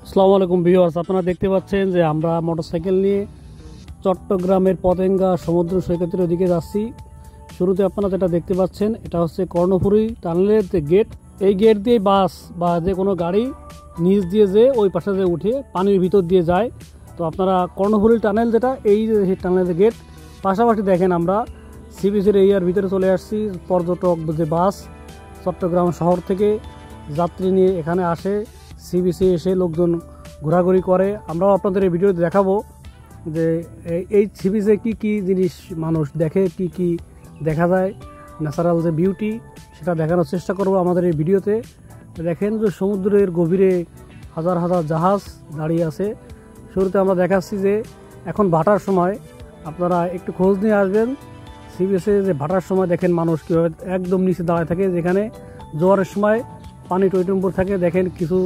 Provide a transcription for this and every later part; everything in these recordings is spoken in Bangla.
আসসালামু আলাইকুম ভিউয়ার্স, আপনারা দেখতে পাচ্ছেন যে আমরা মোটরসাইকেল নিয়ে চট্টগ্রামের পতেঙ্গা সমুদ্র সৈকতের ওদিকে যাচ্ছি। শুরুতে আপনারা যেটা দেখতে পাচ্ছেন এটা হচ্ছে কর্ণফুলী টানেলের যে গেট। এই গেট দিয়ে বাস বা যে কোনো গাড়ি নিচ দিয়ে যে ওই পাশে যে উঠে পানির ভিতর দিয়ে যায়। তো আপনারা কর্ণফুলী টানেল যেটা, এই যে টানেলের গেট, পাশাপাশি দেখেন আমরা সি বিচের এরিয়ার ভিতরে চলে আসছি। পর্যটক যে বাস চট্টগ্রাম শহর থেকে যাত্রী নিয়ে এখানে আসে, সি বিচে এসে লোকজন ঘোরাঘুরি করে। আমরাও আপনাদের এই ভিডিওতে দেখাবো যে এই সি বিচে কী কী জিনিস মানুষ দেখে, কি কি দেখা যায়, ন্যাচারাল যে বিউটি সেটা দেখানোর চেষ্টা করব আমাদের এই ভিডিওতে। দেখেন যে সমুদ্রের গভীরে হাজার হাজার জাহাজ দাঁড়িয়ে আছে। শুরুতে আমরা দেখাচ্ছি যে এখন ভাটার সময়, আপনারা একটু খোঁজ নিয়ে আসবেন সি বিচে যে ভাটার সময় দেখেন মানুষ কীভাবে একদম নিচে দাঁড়ায় থাকে, যেখানে জোয়ারের সময় পানি টইটুম্বুর থাকে। দেখেন কিছু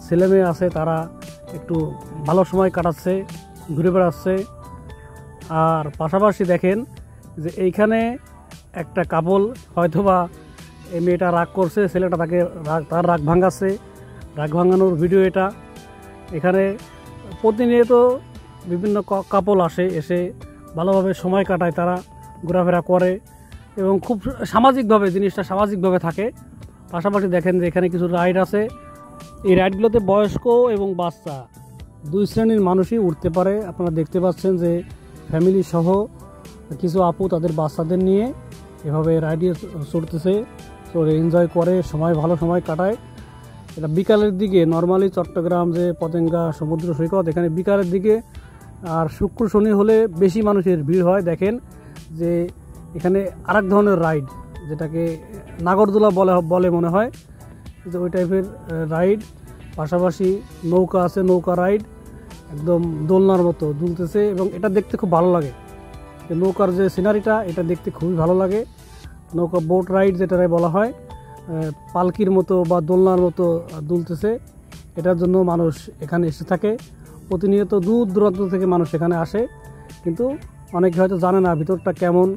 ছেলেমেয়ে আছে, তারা একটু ভালো সময় কাটাচ্ছে, ঘুরে বেড়াচ্ছে। আর পাশাপাশি দেখেন যে এইখানে একটা কাপল, হয়তোবা এই মেয়েটা রাগ করছে, ছেলেটা তার রাগ ভাঙাচ্ছে, রাগ ভাঙানোর ভিডিও এটা। এখানে প্রতিনিয়ত বিভিন্ন কাপল এসে ভালোভাবে সময় কাটায়, তারা ঘোরাফেরা করে এবং খুব সামাজিকভাবে জিনিসটা সামাজিকভাবে থাকে। পাশাপাশি দেখেন যে এখানে কিছু রাইড আছে। এই রাইডগুলোতে বয়স্ক এবং বাচ্চা দুই শ্রেণীর মানুষই উঠতে পারে। আপনারা দেখতে পাচ্ছেন যে ফ্যামিলি সহ কিছু আপু তাদের বাচ্চাদের নিয়ে এভাবে রাইডে চড়তেছে, চড়ে এনজয় করে, ভালো সময় কাটায়। এটা বিকালের দিকে, নর্মালি চট্টগ্রাম যে পতেঙ্গা সমুদ্র সৈকত, এখানে বিকালের দিকে আর শুক্র শনি হলে বেশি মানুষের ভিড় হয়। দেখেন যে এখানে আরেক ধরনের রাইড, যেটাকে নাগরদোলা বলে মনে হয়, যে ওই টাইপের রাইড। পাশাপাশি নৌকা আছে, নৌকা রাইড একদম দোলনার মতো দুলতেছে এবং এটা দেখতে খুব ভালো লাগে। নৌকার যে সিনারিটা, এটা দেখতে খুবই ভালো লাগে। নৌকা বোট রাইড যেটাই বলা হয়, পালকির মতো বা দোলনার মতো দুলতেছে। এটার জন্য মানুষ এখানে এসে থাকে প্রতিনিয়ত, দূর দূরান্ত থেকে মানুষ এখানে আসে। কিন্তু অনেকে হয়তো জানে না ভিতরটা কেমন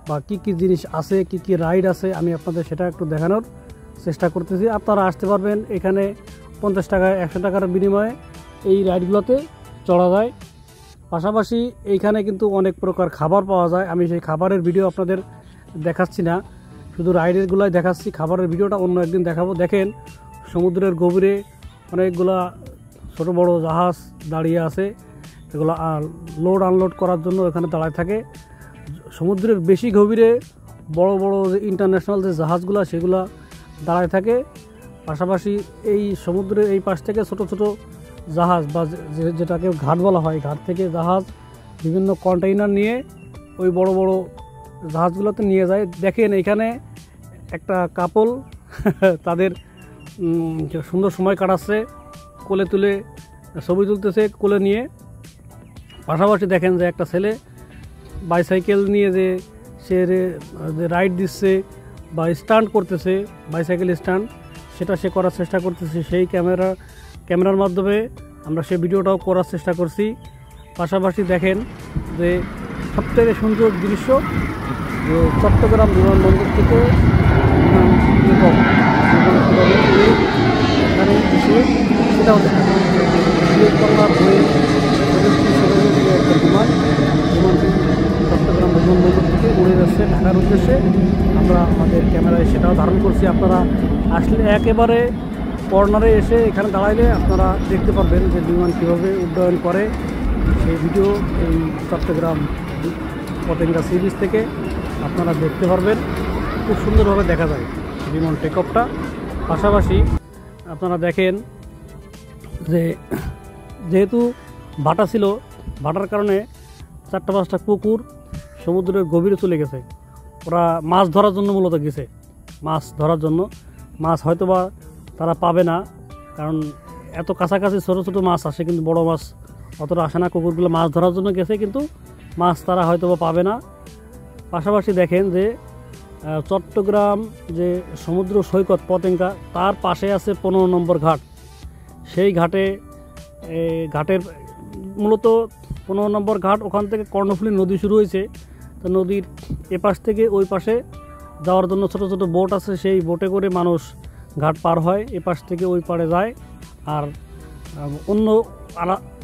বা কি কি জিনিস আছে, কি কি রাইড আছে। আমি আপনাদের সেটা একটু দেখানোর চেষ্টা করতেছি। আপনারা আসতে পারবেন, এখানে 50 টাকা 100 টাকার বিনিময়ে এই রাইডগুলোতে চড়া যায়। পাশাপাশি এইখানে কিন্তু অনেক প্রকার খাবার পাওয়া যায়। আমি সেই খাবারের ভিডিও আপনাদের দেখাচ্ছি না, শুধু রাইডেরগুলোই দেখাচ্ছি। খাবারের ভিডিওটা অন্য একদিন দেখাবো। দেখেন সমুদ্রের গভীরে অনেকগুলা ছোট বড় জাহাজ দাঁড়িয়ে আছে, এগুলো লোড আনলোড করার জন্য এখানে দাঁড়ায় থাকে। সমুদ্রের বেশি গভীরে বড় বড় যে ইন্টারন্যাশনাল যে জাহাজগুলো, সেগুলো দাঁড়ায় থাকে। পাশাপাশি এই সমুদ্রের এই পাশ থেকে ছোট ছোট জাহাজ বা যেটাকে ঘাট বলা হয়, ঘাট থেকে জাহাজ বিভিন্ন কন্টেইনার নিয়ে ওই বড় বড় জাহাজগুলোতে নিয়ে যায়। দেখেন এখানে একটা কাপল তাদের সুন্দর সময় কাটাচ্ছে, কোলে তুলে ছবি তুলতেছে কোলে নিয়ে। পাশাপাশি দেখেন যে একটা ছেলে বাইসাইকেল নিয়ে যে সে রাইড দিচ্ছে বা স্টান্ট করতেছে, বাইসাইকেল স্টান্ট, সেটা সে করার চেষ্টা করতেছে। সেই ক্যামেরার মাধ্যমে আমরা সেই ভিডিওটাও করার চেষ্টা করছি। পাশাপাশি দেখেন যে সবথেকে সুন্দর দৃশ্য, যে চট্টগ্রাম বিমানবন্দর থেকে এখানে এসে সেটাও দেখা একটা বিমানটি চট্টগ্রাম বিমানবন্দর থেকে উড়ে যাচ্ছে ঢাকার উদ্দেশ্যে। আমরা আমাদের ক্যামেরায় সেটাও ধারণ করছি। আপনারা আসলে একেবারে কর্নারে এসে এখানে দাঁড়াইলে আপনারা দেখতে পারবেন যে বিমান কীভাবে উড্ডয়ন করে। সেই ভিডিও এই চট্টগ্রাম পতেঙ্গা সি বিচ থেকে আপনারা দেখতে পারবেন। খুব সুন্দরভাবে দেখা যায় বিমান টেক অফটা। পাশাপাশি আপনারা দেখেন যে যেহেতু ভাটা ছিল, ভাটার কারণে 4-5টা কুকুর সমুদ্রের গভীরে চলে গেছে। ওরা মাছ ধরার জন্য মূলত গেছে, মাছ ধরার জন্য। মাছ হয়তোবা তারা পাবে না, কারণ এত কাছাকাছি ছোটো ছোটো মাছ আসে, কিন্তু বড় মাছ অতটা আসে না। কুকুরগুলো মাছ ধরার জন্য গেছে, কিন্তু মাছ তারা হয়তোবা পাবে না। পাশাপাশি দেখেন যে চট্টগ্রাম যে সমুদ্র সৈকত পতেঙ্গা, তার পাশে আছে 15 নম্বর ঘাট। সেই ঘাটের মূলত 15 নম্বর ঘাট, ওখান থেকে কর্ণফুলী নদী শুরু হয়েছে। তো নদীর এপাশ থেকে ওই পাশে যাওয়ার জন্য ছোট ছোট বোট আছে, সেই বোটে করে মানুষ ঘাট পার হয়, এপাশ থেকে ওই পাড়ে যায়। আর অন্য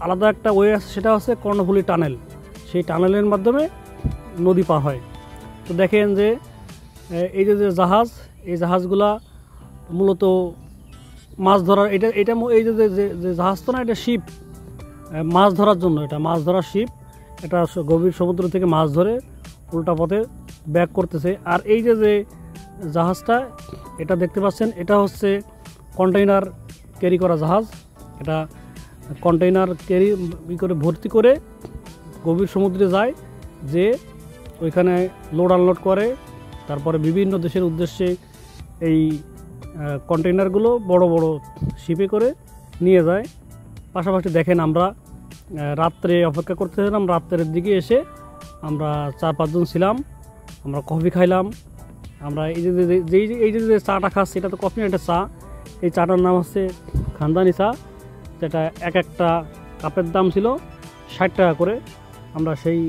আলাদা একটা ওয়ে আছে, সেটা হচ্ছে কর্ণফুলী টানেল। সেই টানেলের মাধ্যমে নদী পার হয়। তো দেখেন যে এই যে জাহাজ, এই জাহাজগুলা মূলত মাছ ধরার, এই যে জাহাজ তো না, এটা শিপ, মাছ ধরার জন্য। এটা মাছ ধরার শিপ, এটা গভীর সমুদ্র থেকে মাছ ধরে উল্টা পথে ব্যাক করতেছে। আর এই যে জাহাজটা এটা দেখতে পাচ্ছেন, এটা হচ্ছে কন্টেইনার ক্যারি করা জাহাজ। এটা কন্টেইনার ক্যারি করে ভর্তি করে গভীর সমুদ্রে যায়, যে ওইখানে লোড আনলোড করে, তারপরে বিভিন্ন দেশের উদ্দেশ্যে এই কন্টেইনারগুলো বড় বড় শিপে করে নিয়ে যায়। পাশাপাশি দেখেন আমরা রাত্রে অপেক্ষা করতেছিলাম, রাত্রের দিকে এসে আমরা 4-5 জন ছিলাম, আমরা কফি খাইলাম। আমরা এই যে চাটা খাচ্ছি, এটা তো কফি না, এটা চা। এই চাটার নাম হচ্ছে খানদানি চা, যেটা একটা কাপের দাম ছিল 60 টাকা করে। আমরা সেই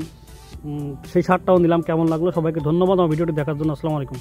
স্বাদটাও নিলাম। কেমন লাগলো সবাইকে ধন্যবাদ আমার ভিডিওটি দেখার জন্য। আসসালামু আলাইকুম।